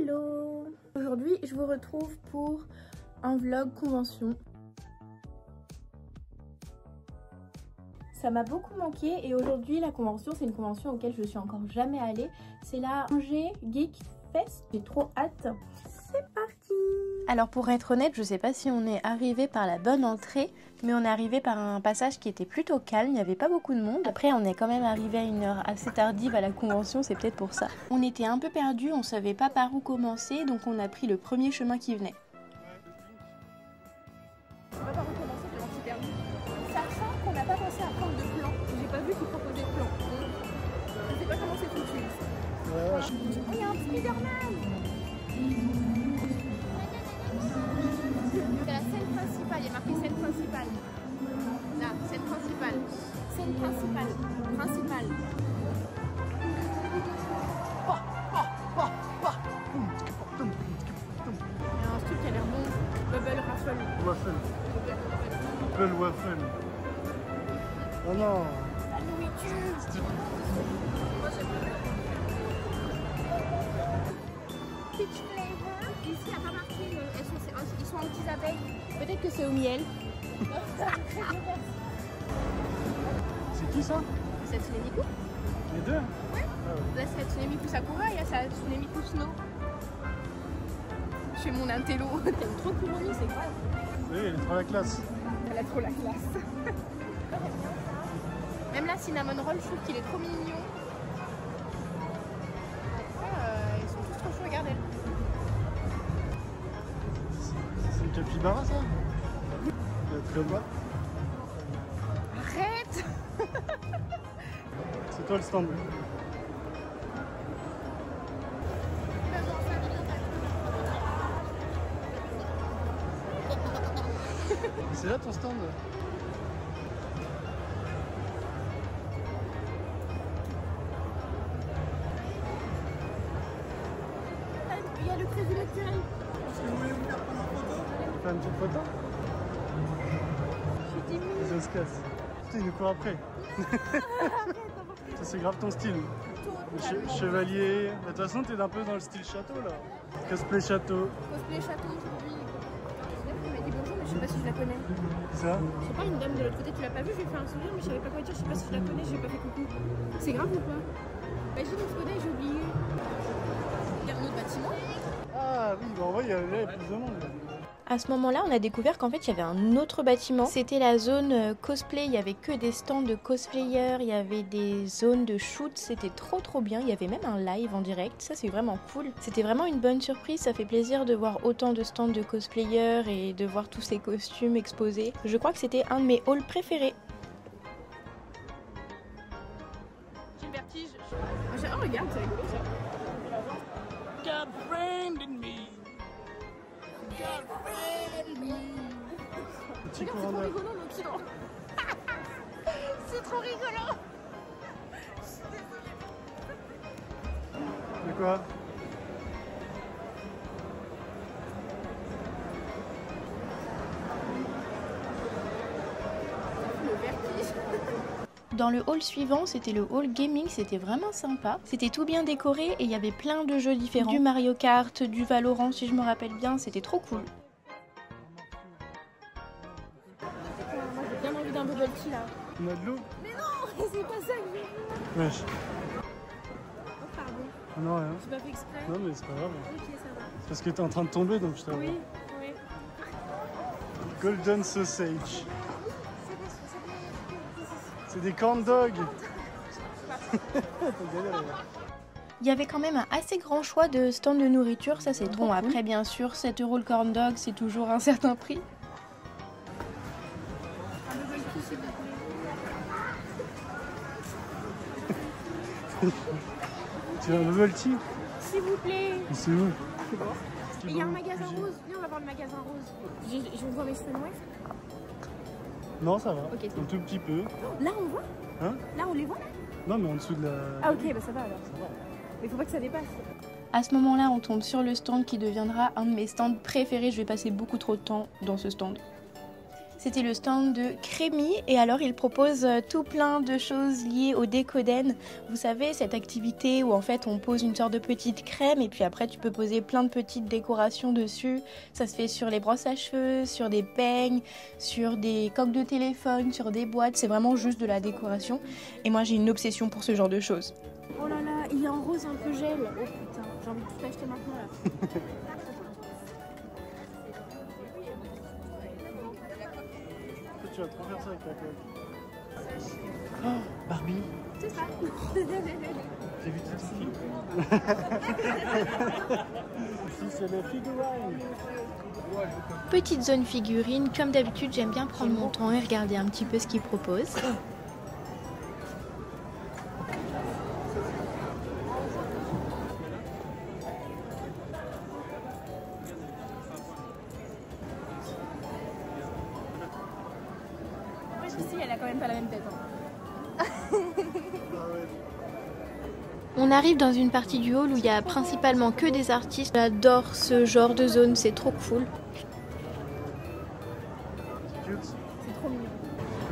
Hello! Aujourd'hui, je vous retrouve pour un vlog convention. Ça m'a beaucoup manqué et aujourd'hui la convention, c'est une convention auquel je suis encore jamais allée. C'est la Angers Geek Fest. J'ai trop hâte. C'est parti! Alors pour être honnête, je sais pas si on est arrivé par la bonne entrée, mais on est arrivé par un passage qui était plutôt calme, il n'y avait pas beaucoup de monde. Après on est quand même arrivé à une heure assez tardive à la convention, c'est peut-être pour ça. On était un peu perdus, on savait pas par où commencer, donc on a pris le premier chemin qui venait. On va pas recommencer tellement c'est perdu. Sachant qu'on n'a pas pensé à prendre de plan. J'ai pas vu qu'ils proposaient de plan. Je sais pas comment c'est foutu. Oh, il y a un Spider-Man! C'est la scène principale, il y a marqué scène principale. Là, scène principale. Scène principale. Principale. Il y a un truc qui a l'air bon. Bubble Raffle. Bubble Waffle. Oh non. La nourriture. Peach flavor. Ici, il n'y a pas marqué. Ils sont en petites abeilles. Peut-être que c'est au miel. C'est qui ça? C'est Hatsune Miku. Les deux? Ouais. Ah ouais. Là, c'est Hatsune Miku Sakura et là, c'est Hatsune Miku Snow. Je fais mon intello. T'aimes trop Kurumi, c'est grave. Oui, elle est trop la classe. Elle a trop la classe. Même là, Cinnamon Roll, je trouve qu'il est trop mignon. Après, ils sont tous trop chauds, regardez. C'est une capybara ça? Elle est très bas. Arrête! C'est toi le stand. C'est là ton stand? Il y a le prévu naturel. Faire une petite photo? Je suis timide. Ça se casse. Putain, il nous court après. Ça c'est grave ton style. Chevalier. De toute façon, t'es un peu dans le style château là. Cosplay château. Cosplay château aujourd'hui. Elle m'a dit bonjour, mais je sais pas si je la connais. Ça? Je sais pas, une dame de l'autre côté, tu l'as pas vue, je lui ai fait un sourire, mais je savais pas quoi dire, je sais pas si je la connais, j'ai pas fait coucou. C'est grave ou pas? Imagine, on se connaît, j'ai oublié. Il y a un autre bâtiment. Ah oui, bah en vrai, il y avait plus de monde. À ce moment-là, on a découvert qu'en fait, il y avait un autre bâtiment. C'était la zone cosplay, il y avait que des stands de cosplayers, il y avait des zones de shoot, c'était trop bien. Il y avait même un live en direct, ça c'est vraiment cool. C'était vraiment une bonne surprise, ça fait plaisir de voir autant de stands de cosplayers et de voir tous ces costumes exposés. Je crois que c'était un de mes hauls préférés. J'ai le vertige. Oh, regarde, c'est rigolo ça. God friend in me. Petit Regarde, courant c'est trop d'air. rigolo l'Occident. C'est trop rigolo. De quoi? Le vertige. Dans le hall suivant, c'était le hall gaming, c'était vraiment sympa. C'était tout bien décoré et il y avait plein de jeux différents. Du Mario Kart, du Valorant si je me rappelle bien, c'était trop cool. Moi j'ai bien envie d'un bubble tea là. On a de l'eau? Mais non, c'est pas ça que j'ai vu. Wesh. Oh pardon, Non, rien. j'ai pas fait exprès. Non, mais c'est pas grave. Ok, ça va. C'est parce que t'es en train de tomber donc je t'avoue. Oui, oui. Golden Sausage. C'est des corn dogs. Il y avait quand même un assez grand choix de stands de nourriture, ça c'est bon. Après bien sûr, 7 € le corn dog, c'est toujours un certain prix. Un bubble tea s'il vous plaît. Tu veux un bubble tea? S'il vous plaît. C'est où? Et il y a un magasin rose. Viens, on va voir le magasin rose. Je vois mes cheveux noirs. Non, ça va. Ok, c'est un tout petit peu. Là, on voit? Hein? Là, on les voit là? Non, mais en dessous de la... Ah ok, bah ça va alors. Ça va. Mais faut pas que ça dépasse. À ce moment-là, on tombe sur le stand qui deviendra un de mes stands préférés. Je vais passer beaucoup trop de temps dans ce stand. C'était le stand de Crémy et alors il propose tout plein de choses liées au décoden. Vous savez, cette activité où en fait on pose une sorte de petite crème et puis après tu peux poser plein de petites décorations dessus. Ça se fait sur les brosses à cheveux, sur des peignes, sur des coques de téléphone, sur des boîtes. C'est vraiment juste de la décoration et moi j'ai une obsession pour ce genre de choses. Oh là là, il est en rose un peu gel. Oh putain, j'ai envie de tout acheter maintenant là. Tu vas trop faire ça avec ta coque. Oh, Barbie. C'est ça. J'ai vu tout ce film. Ici, c'est les figurines. Petite zone figurine, comme d'habitude j'aime bien prendre mon temps et regarder un petit peu ce qu'ils proposent. Ici, elle a quand même pas la même tête. On arrive dans une partie du hall où il y a principalement que des artistes. J'adore ce genre de zone, c'est trop cool. C'est trop mignon.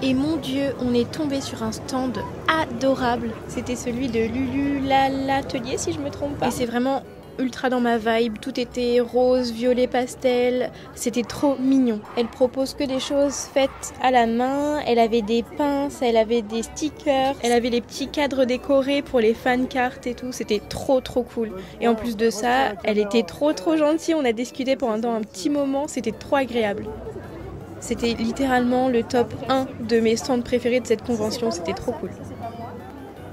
Et mon Dieu, on est tombé sur un stand adorable. C'était celui de Lulu l'atelier si je me trompe pas. Et c'est vraiment ultra dans ma vibe. Tout était rose, violet, pastel. C'était trop mignon. Elle propose que des choses faites à la main. Elle avait des pinces, elle avait des stickers. Elle avait les petits cadres décorés pour les fan cartes et tout. C'était trop cool. Et en plus de ça, elle était trop gentille. On a discuté pendant un petit moment. C'était trop agréable. C'était littéralement le top 1 de mes stands préférés de cette convention. C'était trop cool.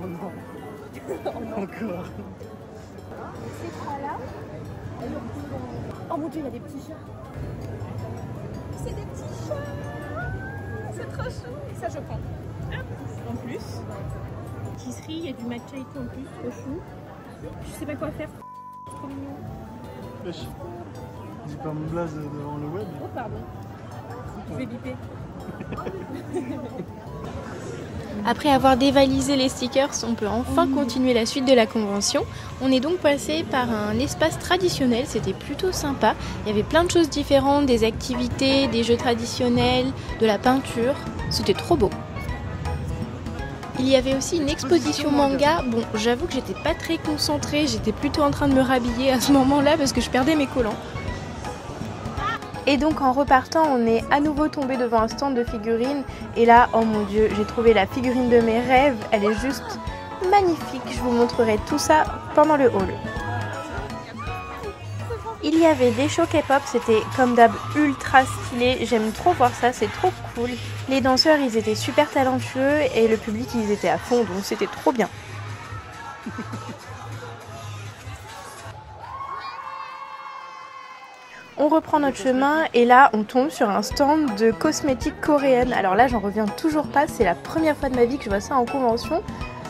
Oh non. Encore. Oh mon Dieu, il y a des petits chats. C'est des petits chats. C'est trop chou. Ça, je prends. En plus, pâtisserie, il y a du matcha et tout en plus, trop chou. Je sais pas quoi faire. Trop mignon. Wesh. Dis pas mon blaze devant le web. Oh, pardon. Je vais biper. Après avoir dévalisé les stickers, on peut enfin continuer la suite de la convention. On est donc passé par un espace traditionnel, c'était plutôt sympa. Il y avait plein de choses différentes, des activités, des jeux traditionnels, de la peinture. C'était trop beau. Il y avait aussi une exposition manga. Bon, j'avoue que j'étais pas très concentrée, j'étais plutôt en train de me rhabiller à ce moment-là parce que je perdais mes collants. Et donc en repartant, on est à nouveau tombé devant un stand de figurines. Et là, oh mon Dieu, j'ai trouvé la figurine de mes rêves. Elle est juste magnifique. Je vous montrerai tout ça pendant le haul. Il y avait des shows K-pop, c'était comme d'hab ultra stylé. J'aime trop voir ça, c'est trop cool. Les danseurs, ils étaient super talentueux et le public, ils étaient à fond, donc c'était trop bien. On reprend notre chemin et là on tombe sur un stand de cosmétiques coréennes. Alors là j'en reviens toujours pas, c'est la première fois de ma vie que je vois ça en convention.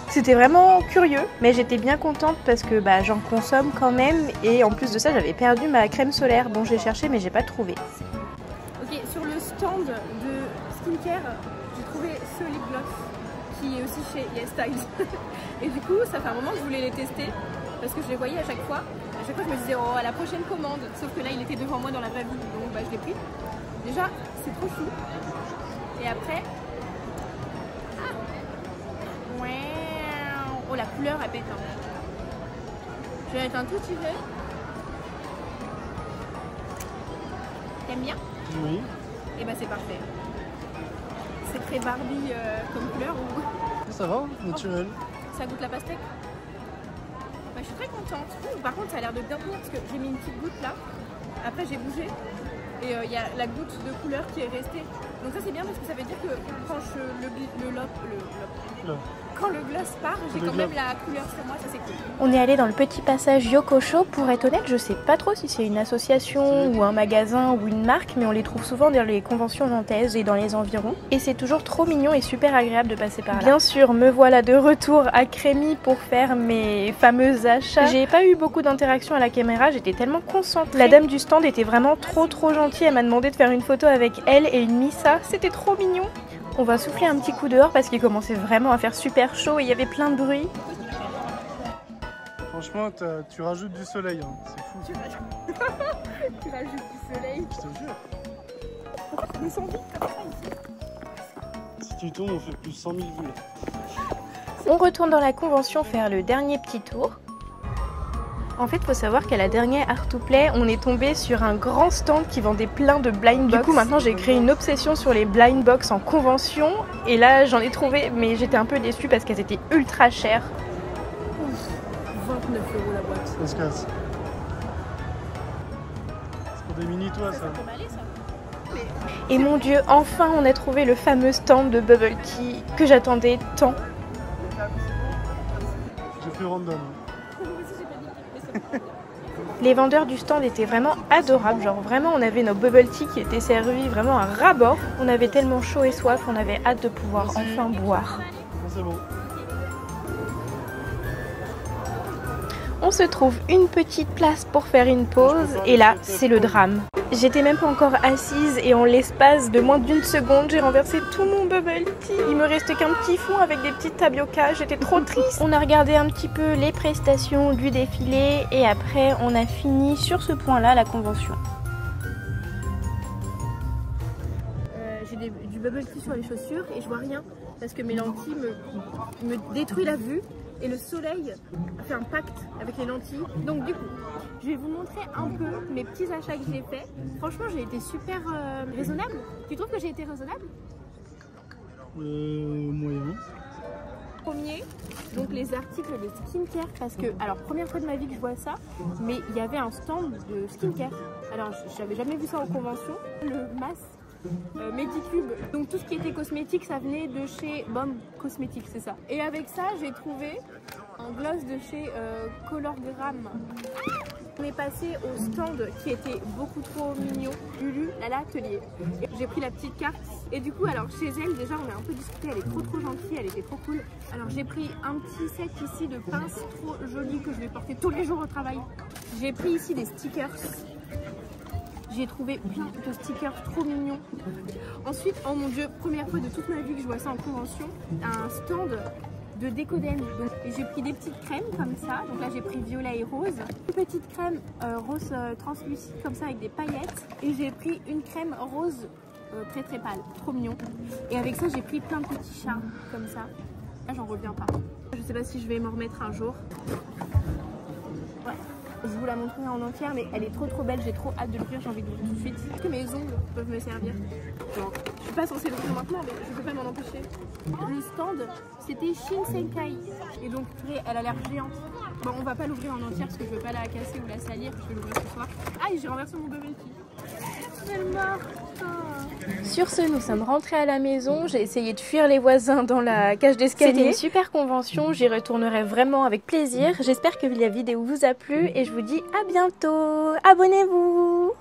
C'était vraiment curieux, mais j'étais bien contente parce que j'en consomme quand même et en plus de ça j'avais perdu ma crème solaire. Bon j'ai cherché mais j'ai pas trouvé. Ok, sur le stand de skincare, j'ai trouvé ce lip gloss qui est aussi chez YesStyle. Et du coup ça fait un moment que je voulais les tester parce que je les voyais à chaque fois. À chaque fois, je me disais, oh, à la prochaine commande. Sauf que là, il était devant moi dans la vraie vie. Donc, je l'ai pris. Déjà, c'est trop chou. Et après... Ah ouais. Oh, la couleur, elle pète. Hein. Je vais mettre un tout petit peu. T'aimes bien? Oui. Et c'est parfait. C'est très Barbie comme couleur ou... Ça va, naturel. Ça goûte la pastèque. Je suis très contente. Par contre, ça a l'air de bien tenir parce que j'ai mis une petite goutte là. Après, j'ai bougé et il y a la goutte de couleur qui est restée. Donc ça, c'est bien parce que ça veut dire que quand quand le gloss part, j'ai quand même la couleur sur moi. Ça, c'est cool. On est allé dans le petit passage Yokosho. Pour être honnête, je sais pas trop si c'est une association ou un magasin ou une marque, mais on les trouve souvent dans les conventions nantaises et dans les environs. Et c'est toujours trop mignon et super agréable de passer par là. Bien sûr, me voilà de retour à Crémy pour faire mes fameux achats. J'ai pas eu beaucoup d'interaction à la caméra, j'étais tellement concentrée. La dame du stand était vraiment trop gentille. Elle m'a demandé de faire une photo avec elle et une Misa. C'était trop mignon. On va souffler un petit coup dehors parce qu'il commençait vraiment à faire super chaud et il y avait plein de bruit. Franchement, tu rajoutes du soleil, hein. C'est fou. Tu rajoutes du soleil. Je te jure. me sens vite comme ça ici. Si tu tombes, on fait plus 100 000 vues. On retourne dans la convention faire le dernier petit tour. En fait, il faut savoir qu'à la dernière Art to Play, on est tombé sur un grand stand qui vendait plein de blind box. Du coup, maintenant, j'ai créé une obsession sur les blind box en convention. Et là, j'en ai trouvé, mais j'étais un peu déçue parce qu'elles étaient ultra chères. 29 € la boîte. On se casse. C'est pour des mini-toits, ça. Et mon Dieu, enfin, on a trouvé le fameux stand de Bubble Tea que j'attendais tant. J'ai pris random. Les vendeurs du stand étaient vraiment adorables, genre vraiment on avait nos bubble tea qui étaient servis vraiment à ras-bord. On avait tellement chaud et soif, on avait hâte de pouvoir enfin boire. C'est bon. On se trouve une petite place pour faire une pause et là c'est le drame. J'étais même pas encore assise et en l'espace de moins d'une seconde j'ai renversé tout mon bubble tea. Il me restait qu'un petit fond avec des petites tapioca, j'étais trop triste. On a regardé un petit peu les prestations du défilé et après on a fini sur ce point là la convention. J'ai du bubble tea sur les chaussures et je vois rien parce que mes lentilles me détruisent la vue. Et le soleil a fait un pacte avec les lentilles. Donc du coup, je vais vous montrer un peu mes petits achats que j'ai faits. Franchement, j'ai été super raisonnable. Tu trouves que j'ai été raisonnable? Moyen. Premier, donc les articles de skincare parce que, alors première fois de ma vie que je vois ça, mais il y avait un stand de skincare. Alors j'avais jamais vu ça en convention. Le masque. Medicube, donc tout ce qui était cosmétique ça venait de chez Bomb Cosmétiques, c'est ça. Et avec ça j'ai trouvé un gloss de chez Colorgram. On est passé au stand qui était beaucoup trop mignon, Lulu, Lala Atelier. J'ai pris la petite carte et du coup alors chez elle déjà on a un peu discuté, elle est trop gentille, elle était trop cool. Alors j'ai pris un petit set ici de pinces trop jolies que je vais porter tous les jours au travail. J'ai pris ici des stickers. J'ai trouvé plein de stickers trop mignons. Ensuite, oh mon dieu, première fois de toute ma vie que je vois ça en convention, un stand de décodène. Donc j'ai pris des petites crèmes comme ça. Donc là j'ai pris violet et rose. Une petite crème rose translucide comme ça avec des paillettes. Et j'ai pris une crème rose très pâle, trop mignon. Et avec ça j'ai pris plein de petits chats comme ça. Là j'en reviens pas. Je sais pas si je vais m'en remettre un jour. Ouais. Je vous la montrerai en entière, mais elle est trop belle, j'ai trop hâte de l'ouvrir, j'ai envie de l'ouvrir tout de suite. Est-ce que mes ongles peuvent me servir? Genre, je suis pas censée l'ouvrir maintenant, mais je peux pas m'en empêcher. Le stand, c'était Shinsenkai. Et donc, elle a l'air géante. Bon, on va pas l'ouvrir en entière parce que je veux pas la casser ou la salir, je vais l'ouvrir ce soir. Ah, et j'ai renversé mon bubble tea. Elle est morte. Sur ce, nous sommes rentrés à la maison. J'ai essayé de fuir les voisins dans la cage d'escalier. C'était une super convention, j'y retournerai vraiment avec plaisir. J'espère que la vidéo vous a plu et je vous dis à bientôt. Abonnez-vous!